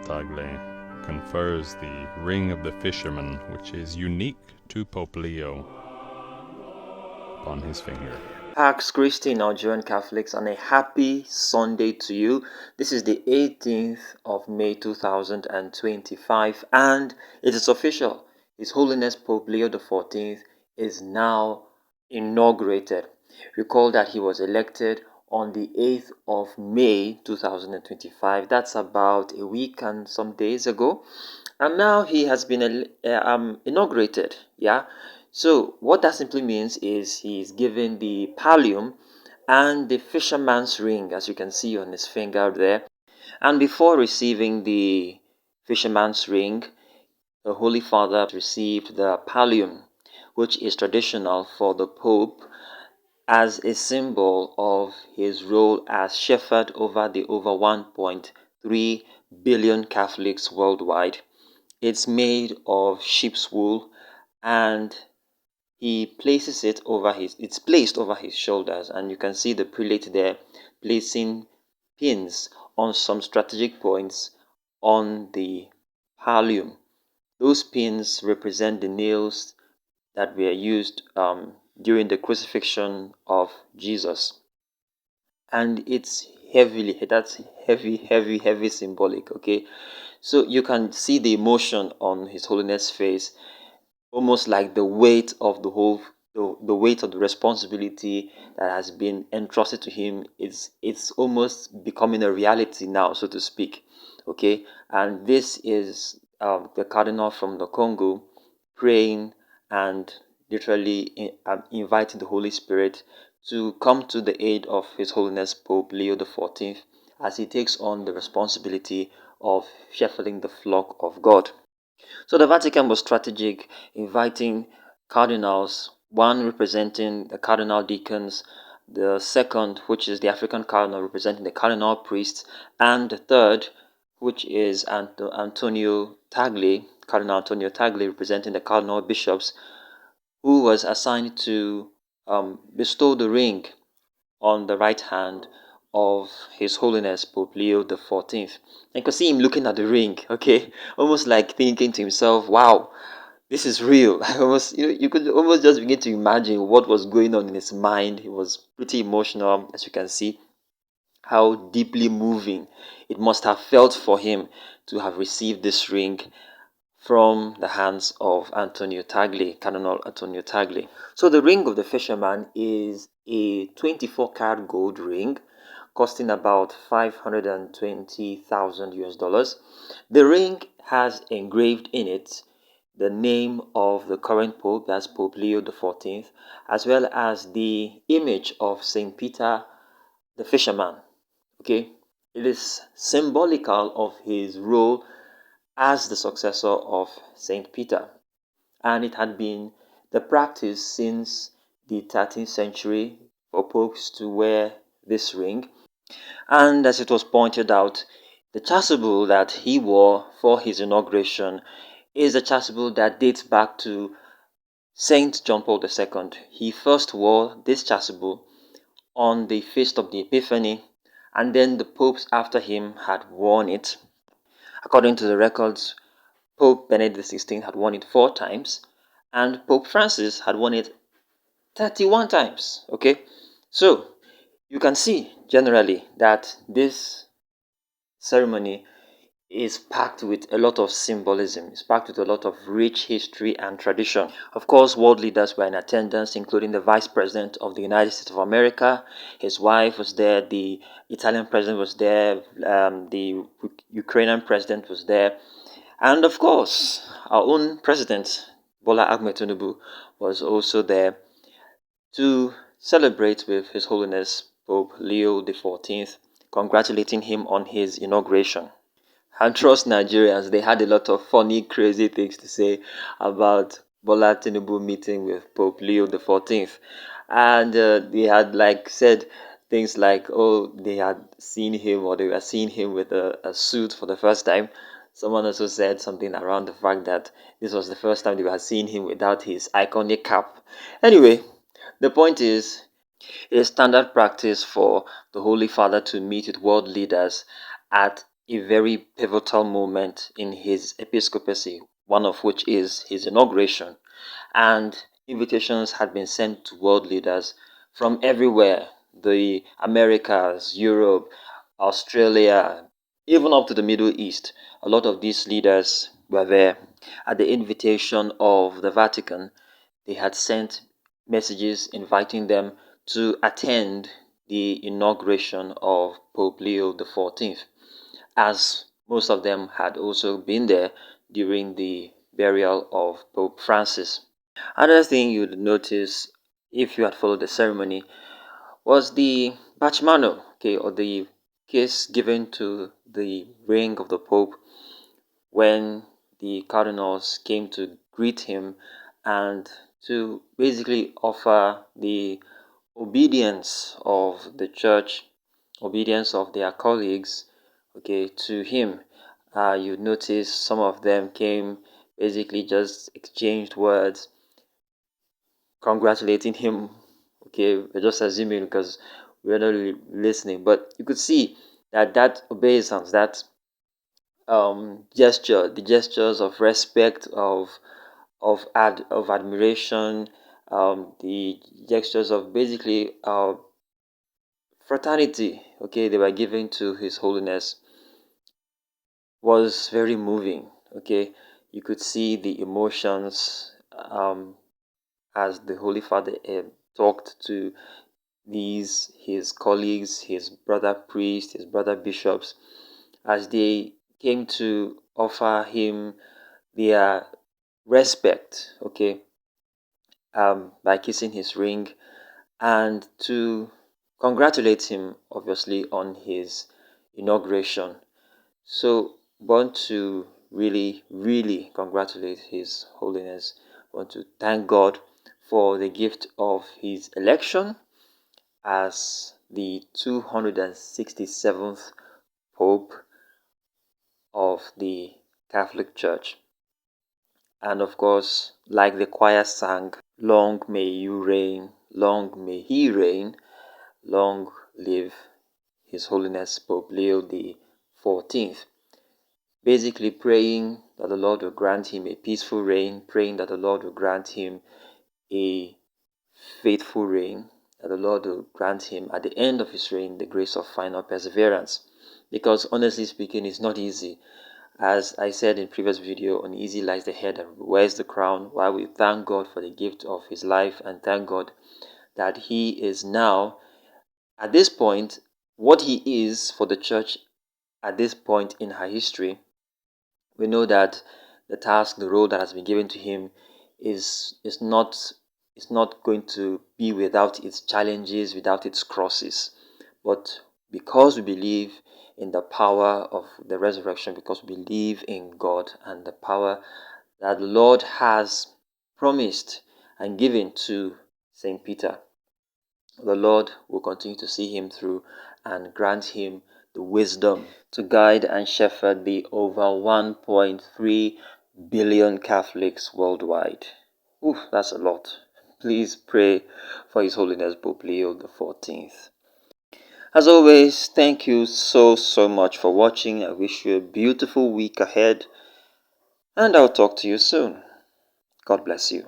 Tagle confers the Ring of the Fisherman, which is unique to Pope Leo, upon his finger. Pax Christi, Nigerian Catholics, and a happy Sunday to you. This is the 18th of May 2025, and it is official. His Holiness Pope Leo XIV is now inaugurated. Recall that he was elected on the 8th of May 2025. That's about a week and some days ago. And now he has been inaugurated. Yeah. So what that simply means is he's given the pallium and the fisherman's ring, as you can see on his finger there. And before receiving the fisherman's ring, the Holy Father received the pallium, which is traditional for the Pope as a symbol of his role as shepherd over the over 1.3 billion Catholics worldwide. It's made of sheep's wool, and it's placed over his shoulders, and you can see the prelate there placing pins on some strategic points on the pallium. Those pins represent the nails that were used during the crucifixion of Jesus, and it's heavy symbolic. Okay, so you can see the emotion on His Holiness face, almost like the weight of the weight of the responsibility that has been entrusted to him. It's almost becoming a reality now, so to speak. Okay, and this is the cardinal from the Congo praying and literally inviting the Holy Spirit to come to the aid of His Holiness Pope Leo XIV as he takes on the responsibility of shepherding the flock of God. So the Vatican was strategic, inviting cardinals, one representing the cardinal deacons, the second, which is the African cardinal, representing the cardinal priests, and the third, which is Antonio Tagle, Cardinal Antonio Tagle, representing the cardinal bishops, who was assigned to bestow the ring on the right hand of His Holiness Pope Leo XIV. And you can see him looking at the ring, okay, almost like thinking to himself, "Wow, this is real." Almost, you could almost just begin to imagine what was going on in his mind. He was pretty emotional, as you can see. How deeply moving it must have felt for him to have received this ring from the hands of Antonio Tagle, Cardinal Antonio Tagle. So the ring of the fisherman is a 24-karat gold ring costing about 520,000 US dollars. The ring has engraved in it the name of the current pope, that's Pope Leo XIV, as well as the image of Saint Peter the fisherman. Okay, it is symbolical of his role as the successor of Saint Peter, and it had been the practice since the 13th century for popes to wear this ring. And as it was pointed out, the chasuble that he wore for his inauguration is a chasuble that dates back to Saint John Paul II. He first wore this chasuble on the Feast of the Epiphany, and then the popes after him had worn it. According to the records, Pope Benedict XVI had worn it 4 times, and Pope Francis had worn it 31 times. Okay, so you can see generally that this ceremony is packed with a lot of symbolism. It's packed with a lot of rich history and tradition. Of course, world leaders were in attendance, including the Vice President of the United States of America. His wife was there. The Italian President was there. The Ukrainian President was there. And of course, our own President, Bola Ahmed Tinubu, was also there to celebrate with His Holiness Pope Leo XIV, congratulating him on his inauguration. And trust Nigerians, they had a lot of funny, crazy things to say about Bola Tinubu meeting with Pope Leo XIV. And they had said things like, oh, they had seen him, or they were seeing him with a suit for the first time. Someone also said something around the fact that this was the first time they were seeing him without his iconic cap. Anyway, the point is, it is standard practice for the Holy Father to meet with world leaders at a very pivotal moment in his episcopacy, one of which is his inauguration. And invitations had been sent to world leaders from everywhere, the Americas, Europe, Australia, even up to the Middle East. A lot of these leaders were there. At the invitation of the Vatican, they had sent messages inviting them to attend the inauguration of Pope Leo XIV, as most of them had also been there during the burial of Pope Francis. Another thing you'd notice if you had followed the ceremony was the Bachmano, okay, or the kiss given to the ring of the Pope when the cardinals came to greet him and to basically offer the obedience of the church, obedience of their colleagues, okay, to him. You notice some of them came, basically just exchanged words, congratulating him. Okay, we're just assuming because we're not really listening, but you could see that obeisance, that gesture, the gestures of respect, of admiration, the gestures of basically fraternity, okay, they were given to His Holiness, was very moving. Okay, you could see the emotions as the Holy Father talked to his colleagues, his brother priests, his brother bishops, as they came to offer him their respect, okay, by kissing his ring and to congratulate him, obviously, on his inauguration. So, want to really, really congratulate His Holiness. Want to thank God for the gift of his election as the 267th Pope of the Catholic Church. And of course, like the choir sang, long may you reign, long may he reign, long live His Holiness Pope Leo XIV. Basically praying that the Lord will grant him a peaceful reign, praying that the Lord will grant him a faithful reign, that the Lord will grant him at the end of his reign the grace of final perseverance. Because honestly speaking, it's not easy. As I said in previous video, uneasy lies the head that wears the crown, while we thank God for the gift of his life and thank God that he is now, at this point, what he is for the church at this point in her history. We know that the task, the role that has been given to him is not going to be without its challenges, without its crosses. But because we believe in the power of the resurrection, because we believe in God and the power that the Lord has promised and given to Saint Peter, the Lord will continue to see him through and grant him the wisdom to guide and shepherd the over 1.3 billion Catholics worldwide. Oof, that's a lot. Please pray for His Holiness Pope Leo XIV. As always, thank you so much for watching. I wish you a beautiful week ahead, and I'll talk to you soon. God bless you.